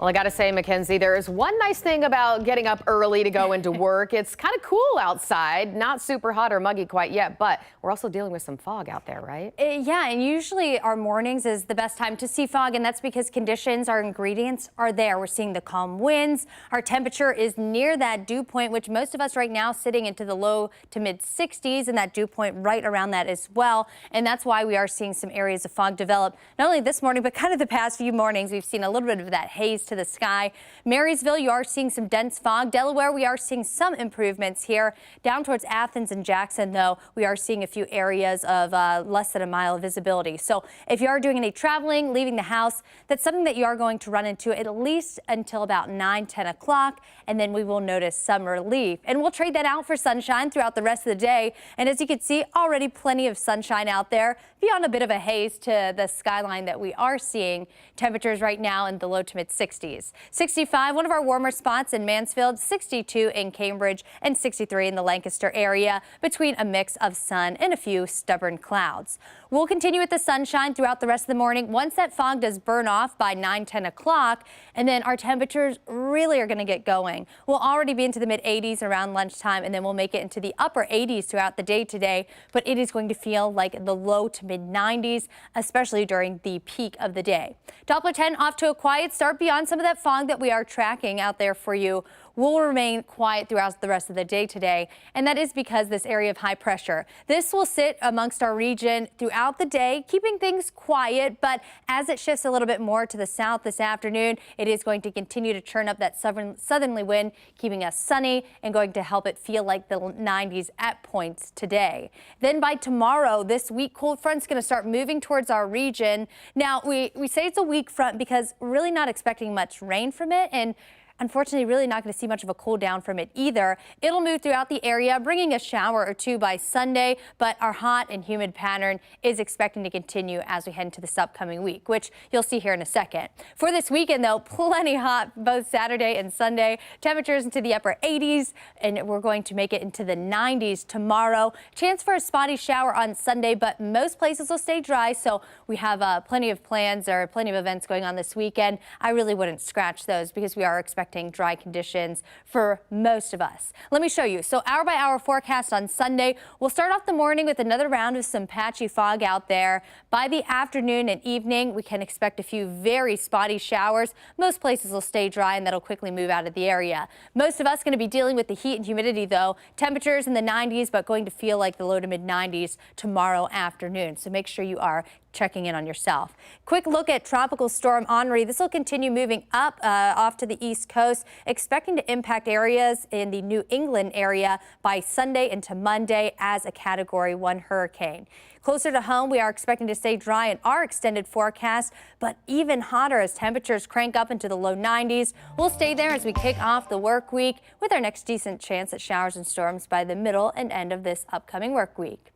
Well, I got to say, Mackenzie, there is one nice thing about getting up early to go into work. It's kind of cool outside, not super hot or muggy quite yet, but we're also dealing with some fog out there, right? Yeah, and usually our mornings is the best time to see fog, and that's because conditions, our ingredients are there. We're seeing the calm winds. Our temperature is near that dew point, which most of us right now sitting into the low to mid 60s, and that dew point right around that as well. And that's why we are seeing some areas of fog develop, not only this morning, but kind of the past few mornings. We've seen a little bit of that haze to the sky. Marysville, you are seeing some dense fog. Delaware, we are seeing some improvements here. Down towards Athens and Jackson, though, we are seeing a few areas of less than a mile of visibility. So if you are doing any traveling, leaving the house, that's something that you are going to run into at least until about 9-10 o'clock, and then we will notice some relief. And we'll trade that out for sunshine throughout the rest of the day. And as you can see, already plenty of sunshine out there, beyond a bit of a haze to the skyline that we are seeing. Temperatures right now in the low to mid 60s. 65, one of our warmer spots in Mansfield, 62 in Cambridge, and 63 in the Lancaster area, between a mix of sun and a few stubborn clouds. We'll continue with the sunshine throughout the rest of the morning once that fog does burn off by 9-10 o'clock, and then our temperatures really are going to get going. We'll already be into the mid 80s around lunchtime, and then we'll make it into the upper 80s throughout the day today, but it is going to feel like the low to mid 90s, especially during the peak of the day. Doppler 10 off to a quiet start. Beyond some of that fog that we are tracking out there for you will remain quiet throughout the rest of the day today, and that is because this area of high pressure. This will sit amongst our region throughout the day, keeping things quiet, but as it shifts a little bit more to the south this afternoon, it is going to continue to churn up that southerly wind, keeping us sunny and going to help it feel like the 90s at points today. Then by tomorrow, this weak cold front's going to start moving towards our region. Now, we say it's a weak front because we're really not expecting much rain from it, and unfortunately, really not going to see much of a cool down from it either. It'll move throughout the area, bringing a shower or two by Sunday, but our hot and humid pattern is expecting to continue as we head into this upcoming week, which you'll see here in a second. For this weekend, though, plenty hot both Saturday and Sunday. Temperatures into the upper 80s, and we're going to make it into the 90s tomorrow. Chance for a spotty shower on Sunday, but most places will stay dry, so we have plenty of plans or plenty of events going on this weekend. I really wouldn't scratch those because we are expecting dry conditions for most of us. Let me show you. So hour by hour forecast on Sunday. We'll start off the morning with another round of some patchy fog out there. By the afternoon and evening, we can expect a few very spotty showers. Most places will stay dry, and that'll quickly move out of the area. Most of us going to be dealing with the heat and humidity, though. Temperatures in the 90s, but going to feel like the low to mid 90s tomorrow afternoon. So make sure you are checking in on yourself. Quick look at Tropical Storm Henri. This will continue moving up off to the east coast, expecting to impact areas in the New England area by Sunday into Monday as a Category 1 hurricane. Closer to home, we are expecting to stay dry in our extended forecast, but even hotter as temperatures crank up into the low 90s. We'll stay there as we kick off the work week with our next decent chance at showers and storms by the middle and end of this upcoming work week.